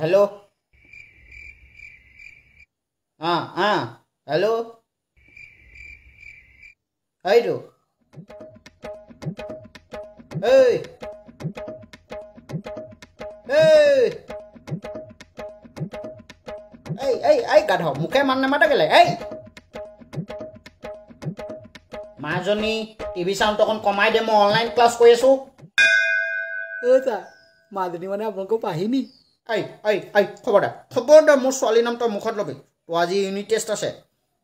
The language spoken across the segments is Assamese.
हेलो हेलो आइरो এই এই এই এই এই গাধ মুখে মান নামাতা কেলে এই মাজনী টিভি সাউন্ড অকণ কমাই দে মই অনলাইন ক্লাছ কৰি আছো ছাৰ মাজনী মানে আপোনালোকৰ পাহিনী এই এই এই খবৰদাৰ মোৰ ছোৱালীৰ নাম তই মুখত ল'বি তো আজি ইউনিট টেষ্ট আছে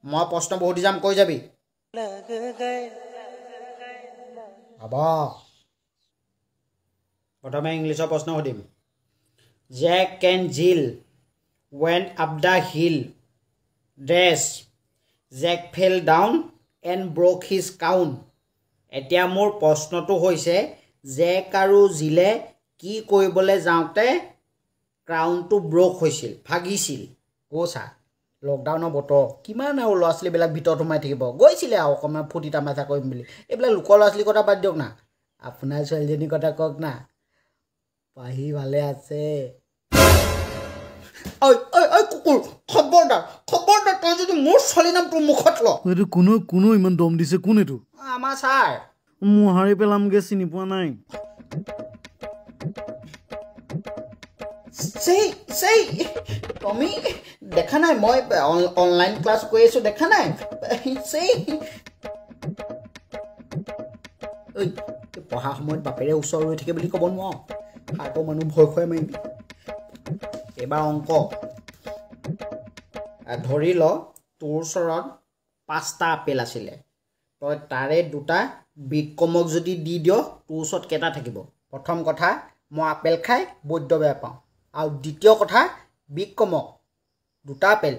মই প্ৰশ্ন বহুত যাম কৈ যাবি হ'ব প্ৰথমে ইংলিছৰ প্ৰশ্ন সুধিম Jack and Jill went up the hill dress Jack fell down and broke his crown এতিয়া মোৰ প্ৰশ্নটো হৈছে জেক আৰু জিলে কি কৰিবলৈ যাওঁতে ক্ৰাউনটো ব্ৰেক হৈছিল ভাগিছিল কোছা লকডাউনৰ বতৰ কিমান আৰু ল'ৰা ছোৱালীবিলাক ভিতৰত সোমাই থাকিব গৈছিলে আৰু অকণমান ফূৰ্তি তামাচা কৰিম বুলি এইবিলাক লোকৰ ল'ৰা ছোৱালীৰ কথা বাদ দিয়ক না আপোনাৰ ছোৱালীজনীৰ কথা কওক না পাহি ভালে আছে ঐ ঐ ঐ কুকুৰ খবৰদাৰ তই যদি মোৰ ছোৱালীৰ নাম তোৰ মুখত ল এইটো কোনো ইমান দম দিছে কোন এইটো আমাৰ ছাৰ মোহাৰি পেলামগে চিনি পোৱা নাই সেই তুমি দেখা নাই মই অনলাইন ক্লাছ কৰি আছো দেখা নাই সেই ঐ পঢ়া সময়ত বাপেৰে ওচৰ ৰৈ থাকে বুলি ক'ব নোৱাৰো আকৌ মানুহ ভয় মাৰিবি এইবাৰ অংক ধৰি ল তোৰ ওচৰত 5টা আপেল আছিলে তই তাৰে 2টা বিক্ৰমক যদি দি দিয় তোৰ ওচৰত কেইটা থাকিব প্ৰথম কথা মই আপেল খাই বৈদ্য বেয়া পাওঁ আৰু দ্বিতীয় কথা বিক্ৰমক 2টা আপেল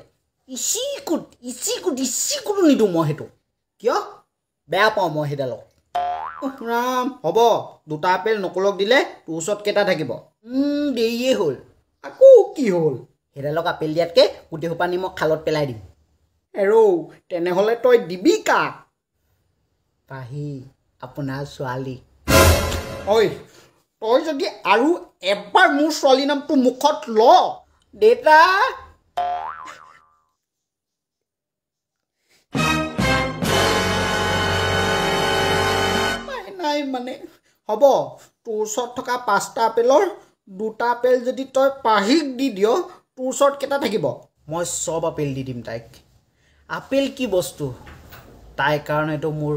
ইচিকুট নিদিওঁ মই সেইটো কিয় বেয়া পাওঁ মই সেইডালক ৰাম হ'ব 2টা আপেল নকলক দিলে তোৰ ওচৰত কেইটা থাকিব দেৰিয়ে হ'ল আকৌ কি হ'ল সেইডালক আপেল দিয়াতকে গোটেই সোপা নি মই খালত পেলাই দিম এৰো তেনেহ'লে তই দিবি কাক পাহি আপোনাৰ ছোৱালী ঐ তই যদি আৰু এবাৰ মোৰ ছোৱালীৰ নামটো মুখত ল দেউতা নাই মানে হ'ব তোৰ ওচৰত থকা 5টা আপেলৰ 2টা আপেল যদি তই পাহিক দি দিয় তোৰ ওচৰত কেইটা থাকিব মই চব আপেল দি দিম তাইক আপেল কি বস্তু তাইৰ কাৰণেতো মোৰ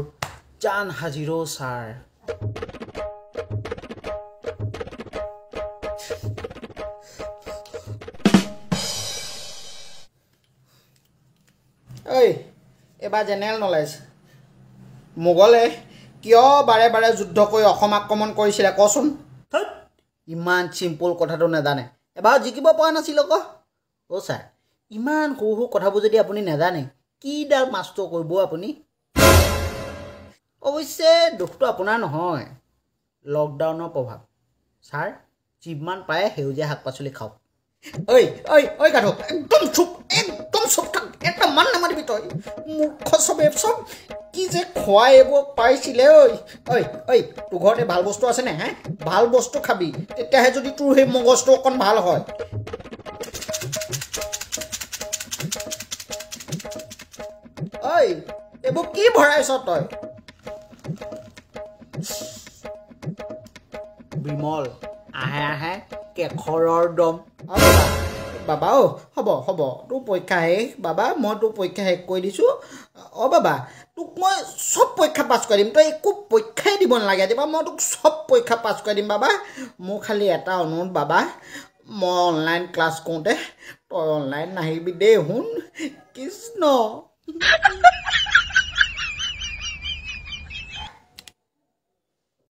জান হাজিৰো ছাৰ ঐ এবাৰ জেনেৰেল নলেজ মোগলে কিয় বাৰে বাৰে যুদ্ধ কৰি অসম আক্ৰমণ কৰিছিলে কচোন ইমান চিম্পল কথাটো নাজানে এবাৰ জিকিব পৰা নাছিল আকৌ অ' ছাৰ ইমান সৰু কথাবোৰ যদি আপুনি নাজানে কিডাল মাষ্টৰ কৰিব আপুনি অৱশ্যে দুখটো আপোনাৰ নহয় লকডাউনৰ প্ৰভাৱ ছাৰ যিমান পাৰে সেউজীয়া শাক পাচলি খাওক ঐ গাধ একদম চুপ থাক এটা মান নামাৰিবি তই মূৰ্খ চবে চব কি যে খুৱাই এইবোৰ পাৰিছিলে ঐ তোৰ ঘৰতে ভাল বস্তু আছেনে হে ভাল বস্তু খাবি তেতিয়াহে যদি তোৰ সেই মগজটো অকণ ভাল হয় ঐ এইবোৰ কি ভৰাইছ তই বিমল আহে কেশৰৰ দম বাবা হ'ব তোৰ পৰীক্ষা শেষ বাবা মই তোৰ পৰীক্ষা শেষ কৰি দিছোঁ বাবা তোক মই চব পৰীক্ষা পাছ কৰি দিম তই একো পৰীক্ষাই দিব নালাগে দিবা মই তোক চব পৰীক্ষা পাছ কৰি দিম বাবা মোৰ খালি এটা অনুৰোধ বাবা মই অনলাইন ক্লাছ কৰোঁতে তই অনলাইন নাহিবি দেই শুন কৃষ্ণ